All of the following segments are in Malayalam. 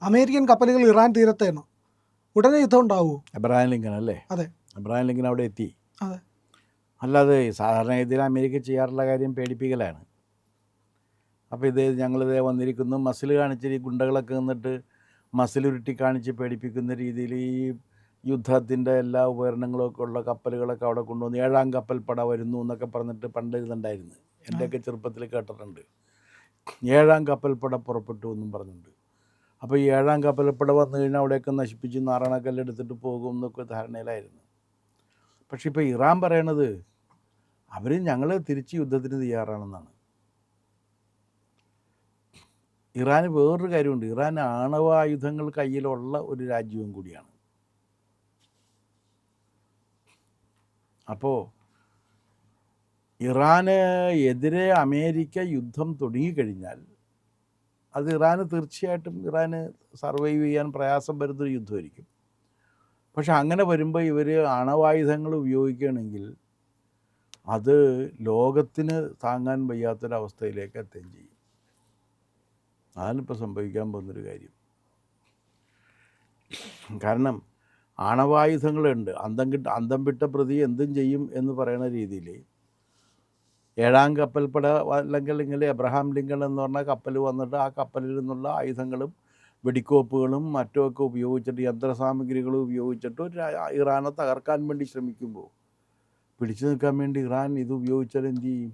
അമേരിക്കൻ കപ്പലുകൾ ഇറാൻ തീരത്താണ്. ഉടനെ യുദ്ധം ഉണ്ടാവുമോ? എബ്രഹാം ലിങ്കൺ അല്ലേ? അതെ, എബ്രഹാം ലിങ്കൺ അവിടെ എത്തി. അതെ. അല്ലാതെ സാധാരണ ഇതിൽ അമേരിക്ക ചെയ്യാറുള്ള കാര്യം പേടിപ്പിക്കലാണ്. അപ്പോൾ ഞങ്ങളിതേ വന്നിരിക്കുന്നു, മസിൽ കാണിച്ചിട്ട് ഈ ഗുണ്ടകളൊക്കെ നിന്നിട്ട് മസിലുരുട്ടി കാണിച്ച് പേടിപ്പിക്കുന്ന രീതിയിൽ ഈ യുദ്ധത്തിൻ്റെ എല്ലാ ഉപകരണങ്ങളൊക്കെ ഉള്ള കപ്പലുകളൊക്കെ അവിടെ കൊണ്ടുവന്ന് 7-ാം കപ്പൽപ്പട വരുന്നു എന്നൊക്കെ പറഞ്ഞിട്ട് പണ്ട് ഇതുണ്ടായിരുന്നു. എൻ്റെയൊക്കെ ചെറുപ്പത്തിൽ കേട്ടിട്ടുണ്ട്. 7-ാം കപ്പൽപ്പട പുറപ്പെട്ടു എന്നും പറഞ്ഞിട്ടുണ്ട്. അപ്പോൾ ഈ 7-ാം കപ്പൽപ്പട വന്നു കഴിഞ്ഞാൽ അവിടെയൊക്കെ നശിപ്പിച്ച് നാറാണക്കല്ലെടുത്തിട്ട് പോകും എന്നൊക്കെ ധാരണയിലായിരുന്നു. പക്ഷെ ഇപ്പോൾ ഇറാൻ പറയണത് അവർ ഞങ്ങൾ തിരിച്ച് യുദ്ധത്തിന് തയ്യാറാണെന്നാണ്. ഇറാന് വേറൊരു കാര്യമുണ്ട്, ഇറാൻ ആണവ ആയുധങ്ങൾ കയ്യിലുള്ള ഒരു രാജ്യവും കൂടിയാണ്. അപ്പോൾ ഇറാന് എതിരെ അമേരിക്ക യുദ്ധം തുടങ്ങിക്കഴിഞ്ഞാൽ അത് ഇറാന് തീർച്ചയായിട്ടും ഇറാന് സർവൈവ് ചെയ്യാൻ പ്രയാസം വരുന്നൊരു യുദ്ധമായിരിക്കും. പക്ഷെ അങ്ങനെ വരുമ്പോൾ ഇവർ ആണവായുധങ്ങൾ ഉപയോഗിക്കുകയാണെങ്കിൽ അത് ലോകത്തിന് താങ്ങാൻ വയ്യാത്തൊരവസ്ഥയിലേക്ക് എത്തുകയും ചെയ്യും. അതാണിപ്പോൾ സംഭവിക്കാൻ പോകുന്നൊരു കാര്യം. കാരണം ആണവായുധങ്ങളുണ്ട്, അന്തം വിട്ട പ്രതി എന്തും ചെയ്യും എന്ന് പറയുന്ന രീതിയിൽ 7-ാം കപ്പൽപ്പട അല്ലെങ്കിൽ എബ്രഹാം ലിങ്കൺ എന്ന് പറഞ്ഞ കപ്പൽ വന്നിട്ട് ആ കപ്പലിൽ നിന്നുള്ള ആയുധങ്ങളും വെടിക്കോപ്പുകളും മറ്റുമൊക്കെ ഉപയോഗിച്ചിട്ട് യന്ത്രസാമഗ്രികളും ഉപയോഗിച്ചിട്ട് ഇറാനെ തകർക്കാൻ വേണ്ടി ശ്രമിക്കുമ്പോൾ പിടിച്ചു നിൽക്കാൻ വേണ്ടി ഇറാൻ ഇത് ഉപയോഗിച്ചാൽ എന്ത് ചെയ്യും?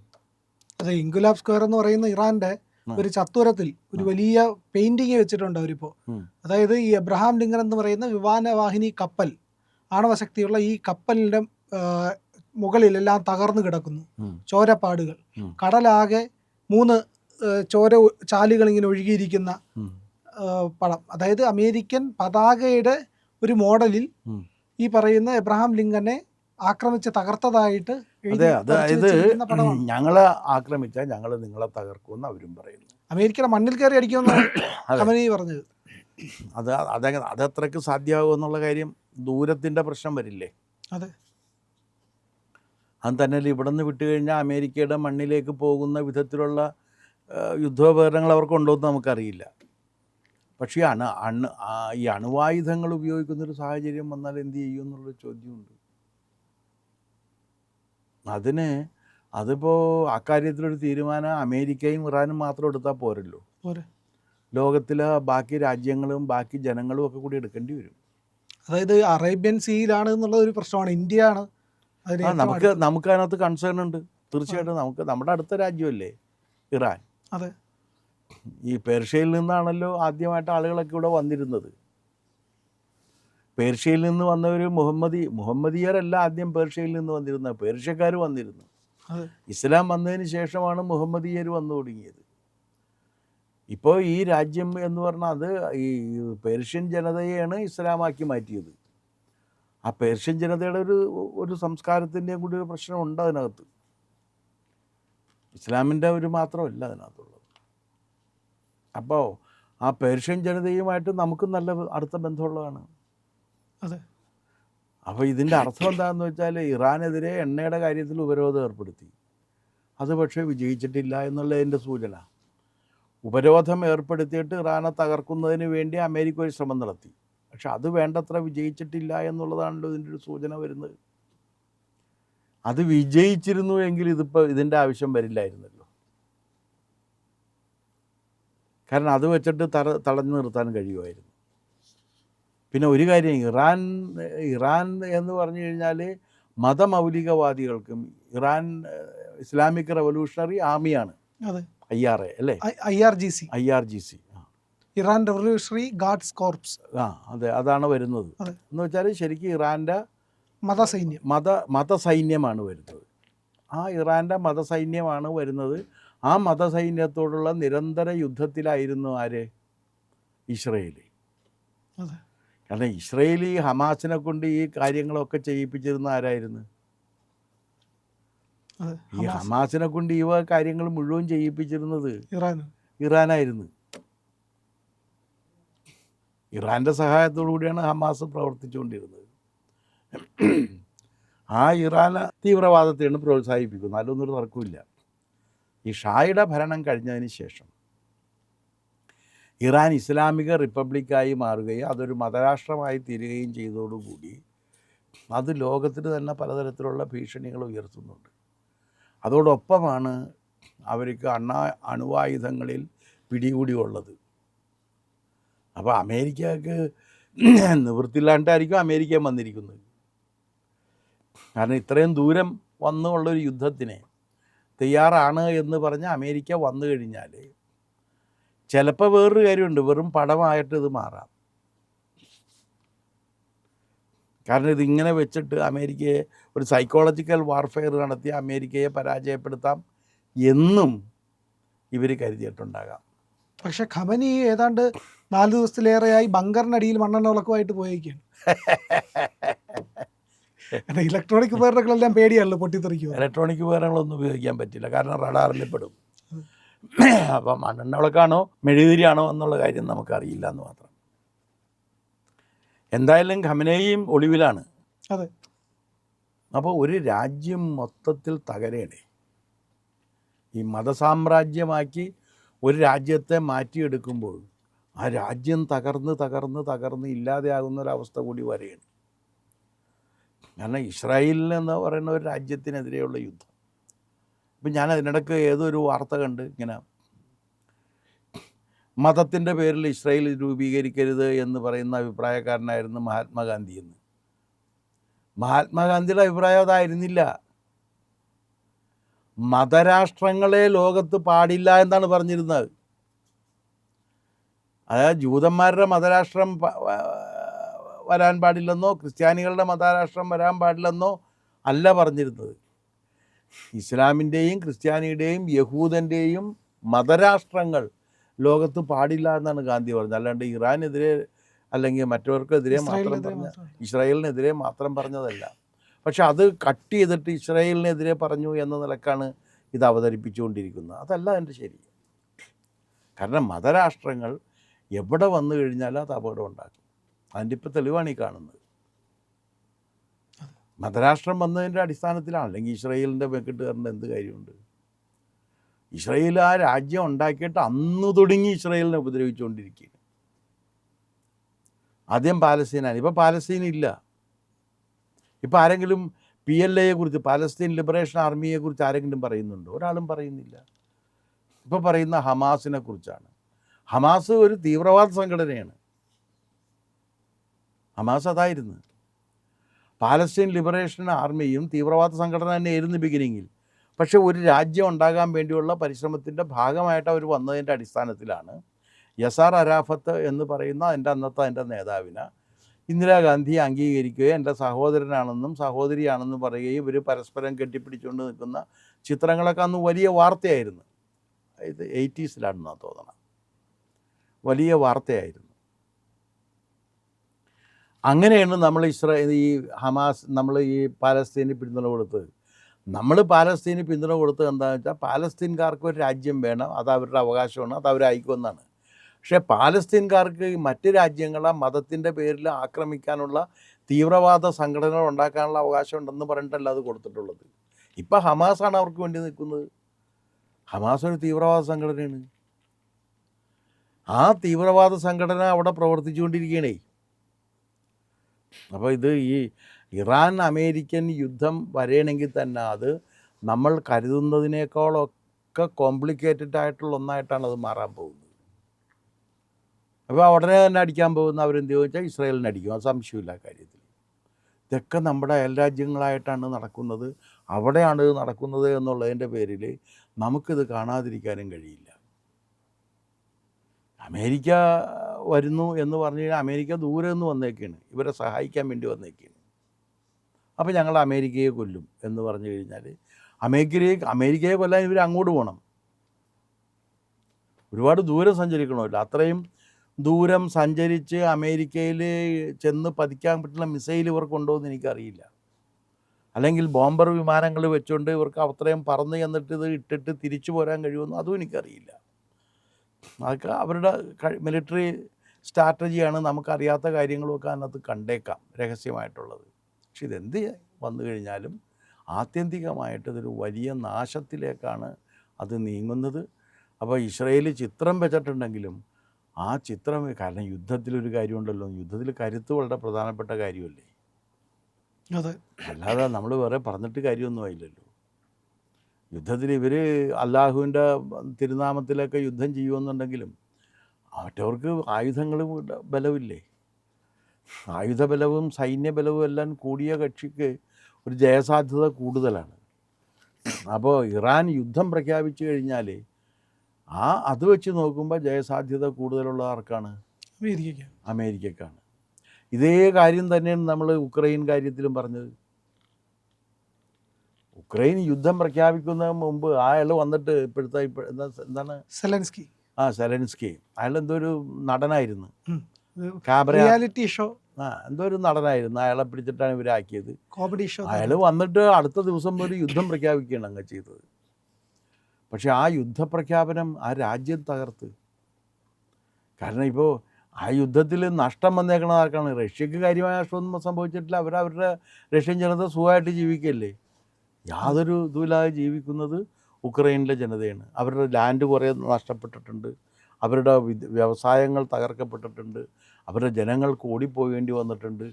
അതെ, ഇൻകുലാബ് സ്ക്വയർ എന്ന് പറയുന്ന ഇറാൻ്റെ ഒരു ചത്തുരത്തിൽ ഒരു വലിയ പെയിന്റിങ് വെച്ചിട്ടുണ്ട് അവരിപ്പോൾ. അതായത് ഈ എബ്രഹാം ലിങ്കൺ എന്ന് പറയുന്ന വിമാനവാഹിനി കപ്പൽ, ആണവശക്തിയുള്ള ഈ കപ്പലിൻ്റെ മുകളിലെല്ലാം തകർന്നു കിടക്കുന്നു, ചോരപ്പാടുകൾ, കടലാകെ 3 ചോര ചാലുകൾ ഇങ്ങനെ ഒഴുകിയിരിക്കുന്ന പടം. അതായത് അമേരിക്കൻ പതാകയുടെ ഒരു മോഡലിൽ ഈ പറയുന്ന എബ്രഹാം ലിങ്കനെ ആക്രമിച്ച് തകർത്തതായിട്ട് അതായത് ഞങ്ങളെ ആക്രമിച്ചാൽ ഞങ്ങൾ നിങ്ങളെ തകർക്കുമെന്ന് അവരും പറയുന്നു. അമേരിക്കയുടെ മണ്ണിൽ കയറി അടിക്കുമെന്നാണ് ഖമനേയി പറഞ്ഞത്. അതത്രയ്ക്ക് സാധ്യമാകുമോ എന്നുള്ള കാര്യം, ദൂരത്തിൻ്റെ പ്രശ്നം വരില്ലേ? അതെ, അത് തന്നെ ഇവിടെ നിന്ന് വിട്ടു കഴിഞ്ഞാൽ അമേരിക്കയുടെ മണ്ണിലേക്ക് പോകുന്ന വിധത്തിലുള്ള യുദ്ധോപകരണങ്ങൾ അവർക്കുണ്ടോ എന്ന് നമുക്കറിയില്ല. പക്ഷേ ഈ അണുവായുധങ്ങൾ ഉപയോഗിക്കുന്നൊരു സാഹചര്യം വന്നാൽ എന്ത് ചെയ്യും എന്നുള്ളൊരു ചോദ്യമുണ്ട്. അതിപ്പോൾ അക്കാര്യത്തിലൊരു തീരുമാനം അമേരിക്കയും ഇറാനും മാത്രം എടുത്താൽ പോരല്ലോ, ലോകത്തിലെ ബാക്കി രാജ്യങ്ങളും ബാക്കി ജനങ്ങളും ഒക്കെ കൂടി എടുക്കേണ്ടി വരും. അതായത് അറേബ്യൻ സീയിലാണ് എന്നുള്ള ഒരു പ്രശ്നമാണ്. ഇന്ത്യയാണ് നമുക്ക് അതിനകത്ത് കൺസേൺ ഉണ്ട് തീർച്ചയായിട്ടും. നമ്മുടെ അടുത്ത രാജ്യമല്ലേ ഇറാൻ. അതെ, ഈ പേർഷ്യയിൽ നിന്നാണല്ലോ ആദ്യമായിട്ട് ആളുകളൊക്കെ ഇവിടെ വന്നിരുന്നത്. പേർഷ്യയിൽ നിന്ന് വന്നവർ മുഹമ്മദിയരല്ല ആദ്യം പേർഷ്യയിൽ നിന്ന് വന്നിരുന്നത്, പേർഷ്യക്കാർ വന്നിരുന്നു. ഇസ്ലാം വന്നതിന് ശേഷമാണ് മുഹമ്മദിയർ വന്നു തുടങ്ങിയത്. ഇപ്പോൾ ഈ രാജ്യം എന്ന് പറഞ്ഞാൽ അത് ഈ പേർഷ്യൻ ജനതയെയാണ് ഇസ്ലാമാക്കി മാറ്റിയത്. ആ പേർഷ്യൻ ജനതയുടെ ഒരു സംസ്കാരത്തിൻ്റെയും കൂടി ഒരു പ്രശ്നമുണ്ട് അതിനകത്ത്. ഇസ്ലാമിൻ്റെ ഒരു മാത്രമല്ല അതിനകത്തുള്ളത്. അപ്പോൾ ആ പേർഷ്യൻ ജനതയുമായിട്ട് നമുക്ക് നല്ല അടുത്ത ബന്ധമുള്ളതാണ്. അതെ. അപ്പോൾ ഇതിൻ്റെ അർത്ഥം എന്താണെന്ന് വെച്ചാൽ ഇറാനെതിരെ എണ്ണയുടെ കാര്യത്തിൽ ഉപരോധം ഏർപ്പെടുത്തി. അത് പക്ഷേ വിജയിച്ചിട്ടില്ല എന്നുള്ളതിൻ്റെ സൂചന. ഉപരോധം ഏർപ്പെടുത്തിയിട്ട് ഇറാനെ തകർക്കുന്നതിന് വേണ്ടി അമേരിക്ക ഒരു ശ്രമം നടത്തി. പക്ഷെ അത് വേണ്ടത്ര വിജയിച്ചിട്ടില്ല എന്നുള്ളതാണല്ലോ ഇതിൻ്റെ ഒരു സൂചന വരുന്നത്. അത് വിജയിച്ചിരുന്നു എങ്കിൽ ഇതിൻ്റെ ആവശ്യം വരില്ലായിരുന്നല്ലോ. കാരണം അത് വെച്ചിട്ട് തടഞ്ഞു നിർത്താൻ കഴിയുമായിരുന്നു. പിന്നെ ഒരു കാര്യം, ഇറാൻ എന്ന് പറഞ്ഞു കഴിഞ്ഞാൽ മതമൗലികവാദികൾക്കും ഇറാൻ ഇസ്ലാമിക് റവല്യൂഷണറി ആർമിയാണ്, IRA അല്ലേ, IRGC Iran revolutionary guards corps. അതെ, അതാണ് വരുന്നത്. എന്ന് വെച്ചാൽ ശരിക്കും ഇറാൻ്റെ മതസൈന്യമാണ് വരുന്നത്. ആ ഇറാൻ്റെ മതസൈന്യമാണ് വരുന്നത്. ആ മതസൈന്യത്തോടുള്ള നിരന്തര യുദ്ധത്തിലായിരുന്നു ആര്? ഇസ്രയേൽ. കാരണം ഇസ്രയേൽ ഈ ഹമാസിനെ കൊണ്ട് ഈ കാര്യങ്ങളൊക്കെ ചെയ്യിപ്പിച്ചിരുന്ന ആരായിരുന്നു? ഈ ഹമാസിനെ കൊണ്ട് ഈ കാര്യങ്ങൾ മുഴുവൻ ചെയ്യിപ്പിച്ചിരുന്നത് ഇറാനായിരുന്നു. ഇറാൻ്റെ സഹായത്തോടു കൂടിയാണ് ഹമാസ് പ്രവർത്തിച്ചുകൊണ്ടിരുന്നത്. ആ ഇറാൻ തീവ്രവാദത്തെയാണ് പ്രോത്സാഹിപ്പിക്കുന്നത്, അതിലൊന്നൊരു തർക്കമില്ല. ഈ ഷായുടെ ഭരണം കഴിഞ്ഞതിന് ശേഷം ഇറാൻ ഇസ്ലാമിക റിപ്പബ്ലിക്കായി മാറുകയും അതൊരു മതരാഷ്ട്രമായി തീരുകയും ചെയ്തതോടുകൂടി അത് ലോകത്തിന് തന്നെ പലതരത്തിലുള്ള ഭീഷണികൾ ഉയർത്തുന്നുണ്ട്. അതോടൊപ്പമാണ് അവർക്ക് അണുവായുധങ്ങളിൽ പിടികൂടിയുള്ളത്. അപ്പോൾ അമേരിക്കക്ക് നിവൃത്തിയില്ലാണ്ടായിരിക്കും അമേരിക്ക വന്നിരിക്കുന്നത്. കാരണം ഇത്രയും ദൂരം വന്നുള്ളൊരു യുദ്ധത്തിന് തയ്യാറാണ് എന്ന് പറഞ്ഞ് അമേരിക്ക വന്നു കഴിഞ്ഞാൽ ചിലപ്പോൾ വേറൊരു കാര്യമുണ്ട്, വെറും പടമായിട്ട് ഇത് മാറാം. കാരണം ഇതിങ്ങനെ വെച്ചിട്ട് അമേരിക്കയെ ഒരു സൈക്കോളജിക്കൽ വാർഫെയർ നടത്തി അമേരിക്കയെ പരാജയപ്പെടുത്താം എന്നും ഇവർ കരുതിയിട്ടുണ്ടാകാം. പക്ഷെ ഖമനി ഏതാണ്ട് 4 ദിവസത്തിലേറെയായി ബങ്കറിനടിയിൽ മണ്ണെണ്ണ വിളക്കുമായിട്ട് പോയിരിക്കുകയാണ്. ഇലക്ട്രോണിക് ഉപകരണങ്ങളെല്ലാം പേടിയാണല്ലോ പൊട്ടിത്തെറിക്കുക. ഇലക്ട്രോണിക് ഉപകരണങ്ങളൊന്നും ഉപയോഗിക്കാൻ പറ്റില്ല, കാരണം റഡാറിൽ പെടും. അപ്പം മണ്ണെണ്ണ വിളക്കാണോ മെഴുകുതിരിയാണോ എന്നുള്ള കാര്യം നമുക്കറിയില്ല എന്ന് മാത്രം. എന്തായാലും ഖമനേയും ഒളിവിലാണ്. അതെ. അപ്പോൾ ഒരു രാജ്യം മൊത്തത്തിൽ തകരേണേ. ഈ മതസാമ്രാജ്യമാക്കി ഒരു രാജ്യത്തെ മാറ്റിയെടുക്കുമ്പോൾ ആ രാജ്യം തകർന്ന് ഇല്ലാതെയാകുന്നൊരവസ്ഥ കൂടി വരെയാണ്. കാരണം ഇസ്രായേലിൽ എന്ന് പറയുന്ന ഒരു രാജ്യത്തിനെതിരെയുള്ള യുദ്ധം. ഇപ്പം ഞാൻ അതിനിടയ്ക്ക് ഏതൊരു വാർത്ത കണ്ട്, ഇങ്ങനെ മതത്തിൻ്റെ പേരിൽ ഇസ്രായേൽ രൂപീകരിക്കരുത് എന്ന് പറയുന്ന അഭിപ്രായക്കാരനായിരുന്നു മഹാത്മാഗാന്ധി എന്ന്. മഹാത്മാഗാന്ധിയുടെ അഭിപ്രായം അതായിരുന്നില്ല. മതരാഷ്ട്രങ്ങളെ ലോകത്ത് പാടില്ല എന്നാണ് പറഞ്ഞിരുന്നത്. അതായത് ജൂതന്മാരുടെ മതരാഷ്ട്രം വരാൻ പാടില്ലെന്നോ ക്രിസ്ത്യാനികളുടെ മതരാഷ്ട്രം വരാൻ പാടില്ലെന്നോ അല്ല പറഞ്ഞിരുന്നത്. ഇസ്ലാമിൻ്റെയും ക്രിസ്ത്യാനിയുടെയും യഹൂദൻ്റെയും മതരാഷ്ട്രങ്ങൾ ലോകത്ത് പാടില്ല എന്നാണ് ഗാന്ധി പറഞ്ഞത്. അല്ലാണ്ട് ഇറാനെതിരെ അല്ലെങ്കിൽ മറ്റവർക്കെതിരെ മാത്രം ഇസ്രായേലിനെതിരെ മാത്രം പറഞ്ഞതല്ല. പക്ഷെ അത് കട്ട് ചെയ്തിട്ട് ഇസ്രായേലിനെതിരെ പറഞ്ഞു എന്ന നിലക്കാണ് ഇത് അവതരിപ്പിച്ചുകൊണ്ടിരിക്കുന്നത്. അതല്ല എൻ്റെ ശരി. കാരണം മതരാഷ്ട്രങ്ങൾ എവിടെ വന്നു കഴിഞ്ഞാലും അത് അപകടം ഉണ്ടാക്കും. അതിൻ്റെ ഇപ്പോൾ തെളിവാണ് ഈ കാണുന്നത്. മതരാഷ്ട്രം വന്നതിൻ്റെ അടിസ്ഥാനത്തിലാണ്. അല്ലെങ്കിൽ ഇസ്രായേലിൻ്റെ വെക്കിട്ട് കയറേണ്ട എന്ത് കാര്യമുണ്ട്? ഇസ്രായേൽ ആ രാജ്യം ഉണ്ടാക്കിയിട്ട് അന്ന് തുടങ്ങി ഇസ്രായേലിനെ ഉപദ്രവിച്ചുകൊണ്ടിരിക്കുകയാണ്. ആദ്യം പാലസ്തീനാണ്, ഇപ്പോൾ പാലസ്തീൻ ഇല്ല. ഇപ്പോൾ ആരെങ്കിലും PLA കുറിച്ച്, പാലസ്തീൻ ലിബറേഷൻ ആർമിയെക്കുറിച്ച് ആരെങ്കിലും പറയുന്നുണ്ടോ? ഒരാളും പറയുന്നില്ല. ഇപ്പോൾ പറയുന്ന ഹമാസിനെ കുറിച്ചാണ്. ഹമാസ് ഒരു തീവ്രവാദ സംഘടനയാണ്. ഹമാസ് അതായിരുന്നു. പാലസ്തീൻ ലിബറേഷൻ ആർമിയും തീവ്രവാദ സംഘടന തന്നെയായിരുന്നു ബിഗിനിങ്ങിൽ. പക്ഷേ ഒരു രാജ്യം ഉണ്ടാകാൻ വേണ്ടിയുള്ള പരിശ്രമത്തിൻ്റെ ഭാഗമായിട്ട് അവർ വന്നതിൻ്റെ അടിസ്ഥാനത്തിലാണ് യസാർ അരാഫത്ത് എന്ന് പറയുന്ന അന്നത്തെ നേതാവിനെ ഇന്ദിരാഗാന്ധി അംഗീകരിക്കുകയും എൻ്റെ സഹോദരനാണെന്നും സഹോദരിയാണെന്നും പറയുകയും ഇവർ പരസ്പരം കെട്ടിപ്പിടിച്ചുകൊണ്ട് നിൽക്കുന്ന ചിത്രങ്ങളൊക്കെ അന്ന് വലിയ വാർത്തയായിരുന്നു. ഇത് 80s തോന്നണം. വലിയ വാർത്തയായിരുന്നു. അങ്ങനെയാണ് നമ്മൾ ഈ ഹമാസ്, നമ്മൾ ഈ പാലസ്തീന് പിന്തുണ കൊടുത്തത്. നമ്മൾ പാലസ്തീന് പിന്തുണ കൊടുത്തത് എന്താണെന്ന് വെച്ചാൽ പാലസ്തീൻകാർക്ക് ഒരു രാജ്യം വേണം, അത് അവരുടെ അവകാശമാണ്, അത് അവരയക്കുമെന്നാണ്. പക്ഷേ പാലസ്തീൻകാർക്ക് മറ്റ് രാജ്യങ്ങളെ മതത്തിൻ്റെ പേരിൽ ആക്രമിക്കാനുള്ള തീവ്രവാദ സംഘടനകൾ ഉണ്ടാക്കാനുള്ള അവകാശം ഉണ്ടെന്ന് പറഞ്ഞിട്ടല്ല അത് കൊടുത്തിട്ടുള്ളത്. ഇപ്പം ഹമാസാണ് അവർക്ക് വേണ്ടി നിൽക്കുന്നത്. ഹമാസ് ഒരു തീവ്രവാദ സംഘടനയാണ്. ആ തീവ്രവാദ സംഘടന അവിടെ പ്രവർത്തിച്ചുകൊണ്ടിരിക്കുകയാണേ. അപ്പോൾ ഇത് ഈ ഇറാൻ അമേരിക്കൻ യുദ്ധം വരണമെങ്കിൽ തന്നെ അത് നമ്മൾ കരുതുന്നതിനേക്കാളൊക്കെ കോംപ്ലിക്കേറ്റഡ് ആയിട്ടുള്ള ഒന്നായിട്ടാണ് അത് മാറാൻ പോകുന്നത്. അപ്പോൾ ഉടനെ തന്നെ അടിക്കാൻ പോകുന്ന അവരെന്ത് ചോദിച്ചാൽ ഇസ്രായേലിനെ അടിക്കും, അത് സംശയമില്ല കാര്യത്തിൽ. ഇതൊക്കെ നമ്മുടെ അയൽരാജ്യങ്ങളായിട്ടാണ് നടക്കുന്നത്, അവിടെയാണ് ഇത് നടക്കുന്നത് എന്നുള്ളതിൻ്റെ പേരിൽ നമുക്കിത് കാണാതിരിക്കാനും കഴിയില്ല. അമേരിക്ക വരുന്നു എന്ന് പറഞ്ഞു കഴിഞ്ഞാൽ അമേരിക്ക ദൂരെ നിന്ന് വന്നേക്കാണ്, ഇവരെ സഹായിക്കാൻ വേണ്ടി വന്നേക്കാണ്. അപ്പോൾ ഞങ്ങൾ അമേരിക്കയെ കൊല്ലും എന്ന് പറഞ്ഞു കഴിഞ്ഞാൽ അമേരിക്കയെ കൊല്ലാൻ ഇവർ അങ്ങോട്ട് പോകണം. ഒരുപാട് ദൂരം സഞ്ചരിക്കണമല്ലോ. അത്രയും ദൂരം സഞ്ചരിച്ച് അമേരിക്കയിൽ ചെന്ന് പതിക്കാൻ പറ്റുന്ന മിസൈൽ ഇവർക്ക് ഉണ്ടോ എന്ന് എനിക്കറിയില്ല. അല്ലെങ്കിൽ ബോംബർ വിമാനങ്ങൾ വെച്ചുകൊണ്ട് ഇവർക്ക് അത്രയും പറന്ന് ചെന്നിട്ട് ഇത് ഇട്ടിട്ട് തിരിച്ചു പോരാൻ കഴിയുമെന്ന് അതും എനിക്കറിയില്ല. അതൊക്കെ അവരുടെ മിലിറ്ററി സ്ട്രാറ്റജിയാണ്. നമുക്കറിയാത്ത കാര്യങ്ങളുമൊക്കെ അതിനകത്ത് കണ്ടേക്കാം രഹസ്യമായിട്ടുള്ളത്. പക്ഷെ ഇതെന്ത് വന്നു കഴിഞ്ഞാലും ആത്യന്തികമായിട്ട് ഇതൊരു വലിയ നാശത്തിലേക്കാണ് അത് നീങ്ങുന്നത്. അപ്പോൾ ഇസ്രായേൽ ചിത്രം വെച്ചിട്ടുണ്ടെങ്കിലും ആ ചിത്രം, കാരണം യുദ്ധത്തിലൊരു കാര്യമുണ്ടല്ലോ, യുദ്ധത്തിൽ കരുത്ത് വളരെ പ്രധാനപ്പെട്ട കാര്യമല്ലേ. അതെ. അല്ലാതെ നമ്മൾ വേറെ പറഞ്ഞിട്ട് കാര്യമൊന്നും ആയില്ലല്ലോ. യുദ്ധത്തിൽ ഇവർ അള്ളാഹുവിൻ്റെ തിരുനാമത്തിലൊക്കെ യുദ്ധം ചെയ്യുമെന്നുണ്ടെങ്കിലും മറ്റവർക്ക് ആയുധങ്ങൾ ബലമില്ലേ. ആയുധബലവും സൈന്യബലവും എല്ലാം കൂടിയ കക്ഷിക്ക് ഒരു ജയസാധ്യത കൂടുതലാണ്. അപ്പോൾ ഇറാൻ യുദ്ധം പ്രഖ്യാപിച്ചു കഴിഞ്ഞാൽ അത് വെച്ച് നോക്കുമ്പോൾ ജയസാധ്യത കൂടുതലുള്ള ആർക്കാണ്? അമേരിക്കക്കാണ്. ഇതേ കാര്യം തന്നെയാണ് നമ്മൾ ഉക്രൈൻ കാര്യത്തിലും പറഞ്ഞത്. ഉക്രൈൻ യുദ്ധം പ്രഖ്യാപിക്കുന്നതിന് മുമ്പ് അയാൾ വന്നിട്ട് എന്താണ് സെലൻസ്കി, അയാൾ എന്തോ ഒരു നടനായിരുന്നു, റിയാലിറ്റി ഷോ എന്തോ ഒരു നടനായിരുന്നു. അയാളെ പിടിച്ചിട്ടാണ് ഇവരാക്കിയത്. Comedy show. അയാൾ വന്നിട്ട് അടുത്ത ദിവസം ഒരു യുദ്ധം പ്രഖ്യാപിക്കുകയാണ് അങ്ങ് ചെയ്തത്. പക്ഷെ ആ യുദ്ധപ്രഖ്യാപനം ആ രാജ്യം തകർത്ത്. കാരണം ഇപ്പോൾ ആ യുദ്ധത്തിൽ നഷ്ടം വന്നേക്കണത് ആർക്കാണ്? റഷ്യക്ക് കാര്യമായ നഷ്ടമൊന്നും സംഭവിച്ചിട്ടില്ല. അവരവരുടെ റഷ്യൻ ജനത സുഖമായിട്ട് ജീവിക്കല്ലേ. യാതൊരു ഇതുമില്ലാതെ ജീവിക്കുന്നത് ഉക്രൈനിലെ ജനതയാണ്. അവരുടെ ലാൻഡ് കുറേ നഷ്ടപ്പെട്ടിട്ടുണ്ട്, അവരുടെ വ്യവസായങ്ങൾ തകർക്കപ്പെട്ടിട്ടുണ്ട്, അവരുടെ ജനങ്ങൾക്ക് ഓടിപ്പോകേണ്ടി വന്നിട്ടുണ്ട്,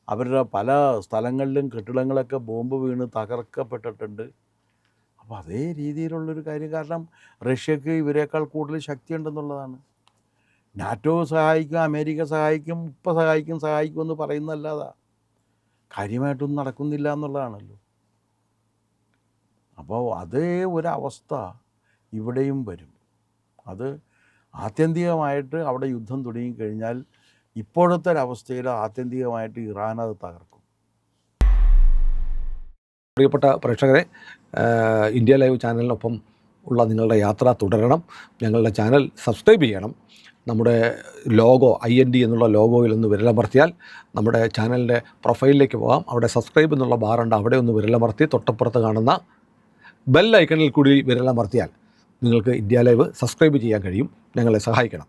അവരുടെ പല സ്ഥലങ്ങളിലും കെട്ടിടങ്ങളൊക്കെ ബോംബ് വീണ് തകർക്കപ്പെട്ടിട്ടുണ്ട്. അപ്പോൾ അതേ രീതിയിലുള്ളൊരു കാര്യം. കാരണം റഷ്യക്ക് ഇവരെക്കാൾ കൂടുതൽ ശക്തിയുണ്ടെന്നുള്ളതാണ്. നാറ്റോ സഹായിക്കും, അമേരിക്ക സഹായിക്കും, സഹായിക്കും എന്ന് പറയുന്നതല്ലാതെ കാര്യമായിട്ടൊന്നും നടക്കുന്നില്ല എന്നുള്ളതാണല്ലോ. അപ്പോൾ അതേ ഒരവസ്ഥ ഇവിടെയും വരും. അത് ആത്യന്തികമായിട്ട് അവിടെ യുദ്ധം തുടങ്ങിക്കഴിഞ്ഞാൽ ഇപ്പോഴത്തെ ഒരവസ്ഥയിൽ ആത്യന്തികമായിട്ട് ഇറാൻ അത് തകർക്കും. പ്രിയപ്പെട്ട പ്രേക്ഷകരെ, ഇന്ത്യ ലൈവ് ചാനലിനൊപ്പം ഉള്ള നിങ്ങളുടെ യാത്ര തുടരണം. ഞങ്ങളുടെ ചാനൽ സബ്സ്ക്രൈബ് ചെയ്യണം. നമ്മുടെ ലോഗോ IND എന്നുള്ള ലോഗോയിൽ ഒന്ന് വിരലമർത്തിയാൽ നമ്മുടെ ചാനലിൻ്റെ പ്രൊഫൈലിലേക്ക് പോകാം. അവിടെ സബ്സ്ക്രൈബ് എന്നുള്ള ബാറുണ്ട്, അവിടെ ഒന്ന് വിരലമർത്തി തൊട്ടപ്പുറത്ത് കാണുന്ന ബെൽ ഐക്കണിൽ കൂടി വിരലമർത്തിയാൽ നിങ്ങൾക്ക് ഇന്ത്യ ലൈവ് സബ്സ്ക്രൈബ് ചെയ്യാൻ കഴിയും. ഞങ്ങളെ സഹായിക്കണം.